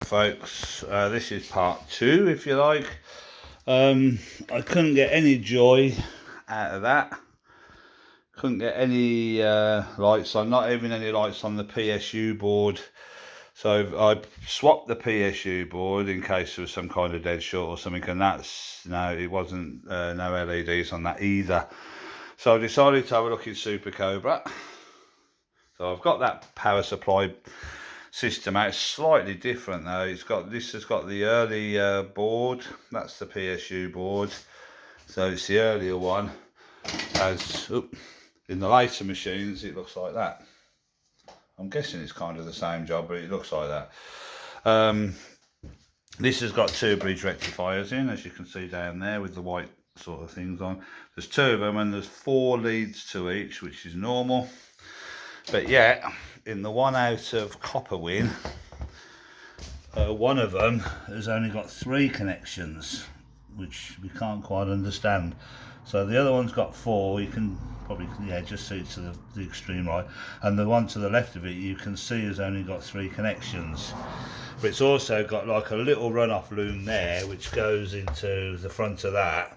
folks, this is part 2 if you like. I couldn't get any joy out of that. Couldn't get any lights on, not even any lights on the PSU board. So I swapped the PSU board in case there was some kind of dead short or something, and that's, no, it wasn't, no LEDs on that either. So I decided to have a look in Super Cobra. So I've got that power supply system out. It's slightly different though. This has got the early board. That's the PSU board. So it's the earlier one. As in the later machines, it looks like that. I'm guessing it's kind of the same job, but it looks like that. This has got 2 bridge rectifiers in, as you can see down there with the white sort of things on. There's 2 of them, and there's 4 leads to each, which is normal. But yet, in the one out of copper win, one of them has only got 3 connections, which we can't quite understand. So the other one's got 4. You can probably, yeah, just see it to the extreme right, and the one to the left of it you can see has only got 3 connections. But it's also got like a little runoff loom there, which goes into the front of that.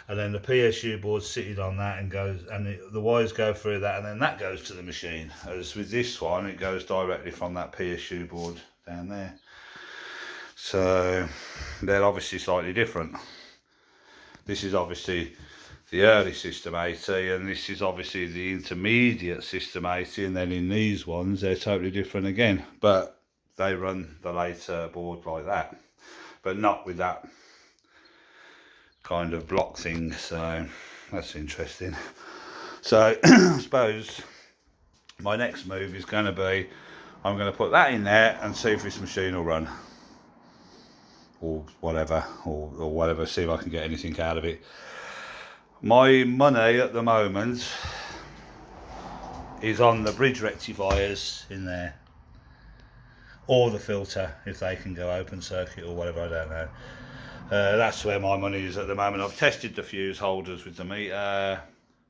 And then the PSU board's sitting on that and goes, and the wires go through that, and then that goes to the machine. As with this one, it goes directly from that PSU board down there. So they're obviously slightly different. This is obviously the early System 80, and this is obviously the intermediate System 80, and then in these ones they're totally different again. But they run the later board like that, but not with that kind of block thing. So that's interesting. So I suppose my next move is going to be, I'm going to put that in there and see if this machine will run, or whatever, or whatever, see if I can get anything out of it. My money at the moment is on the bridge rectifiers in there, or the filter if they can go open circuit or whatever, I don't know. That's where my money is at the moment. I've tested the fuse holders with the meter,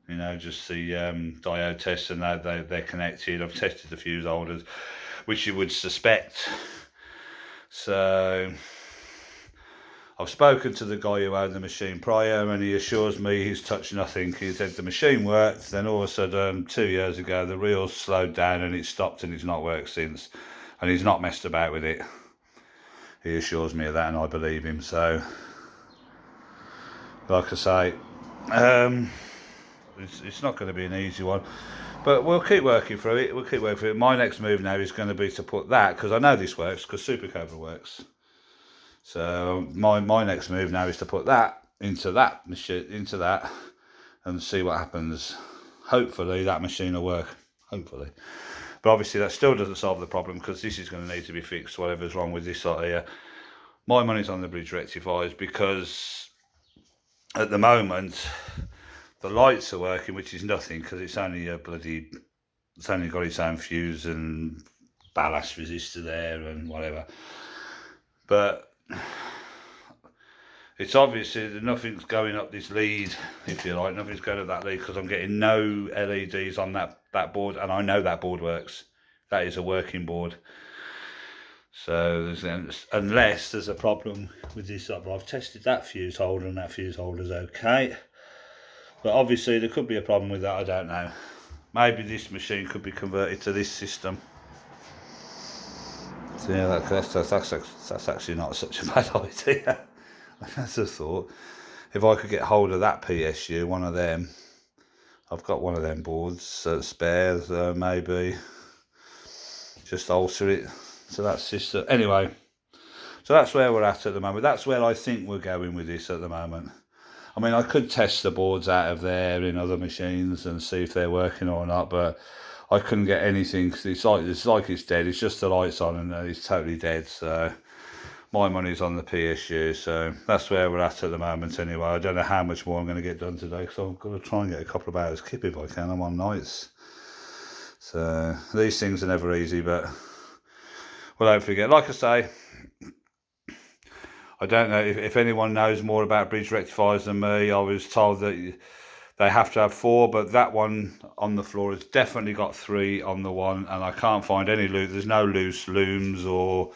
you know, just the diode tests, and they're connected. I've tested the fuse holders, which you would suspect. So I've spoken to the guy who owned the machine prior, and he assures me he's touched nothing. He said the machine worked, then all of a sudden 2 years ago the reels slowed down and it stopped, and it's not worked since, and he's not messed about with it. He assures me of that, and I believe him. So like I say, it's not going to be an easy one, but we'll keep working through it. My next move now is going to be to put that, because I know this works, because Super Cobra works. So my next move now is to put that into that machine, and see what happens. Hopefully that machine will work, hopefully. But obviously that still doesn't solve the problem, because this is going to need to be fixed, whatever's wrong with this side here. My money's on the bridge rectifiers, because at the moment the lights are working, which is nothing, because it's only it's only got its own fuse and ballast resistor there and whatever. But it's obviously that nothing's going up this lead, if you like. Nothing's going up that lead, because I'm getting no LEDs on that board, and I know that board works. That is a working board. So unless there's a problem with this, I've tested that fuse holder, and that fuse holder's okay. But obviously there could be a problem with that, I don't know. Maybe this machine could be converted to this system. So yeah, that's actually not such a bad idea. That's a thought. If I could get hold of that PSU, one of them, I've got one of them boards spare, so maybe just alter it to that system. Anyway, so that's where we're at the moment. That's where I think we're going with this at the moment. I mean, I could test the boards out of there in other machines and see if they're working or not, but I couldn't get anything, because it's like it's dead. It's just the lights on, and it's totally dead. So my money's on the PSU. So that's where we're at the moment anyway. I don't know how much more I'm going to get done today, because I've got to try and get a couple of hours kip if I can. I'm on nights. So these things are never easy, but well, don't forget, like I say, I don't know if anyone knows more about bridge rectifiers than me. I was told that they have to have 4, but that one on the floor has definitely got 3 on the one, and I can't find any loose. There's no loose looms or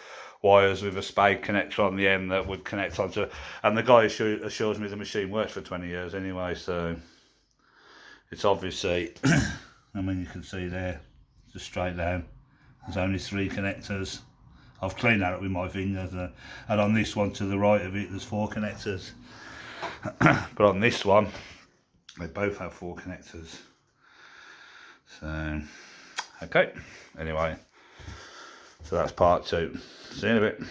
wires with a spade connector on the end that would connect onto, and the guy assures me the machine works for 20 years anyway, so it's obviously, I mean, you can see there, just straight down, there's only 3 connectors. I've cleaned that up with my fingers, and on this one to the right of it there's 4 connectors, but on this one they both have 4 connectors. So okay, anyway, so that's part 2. See you in a bit.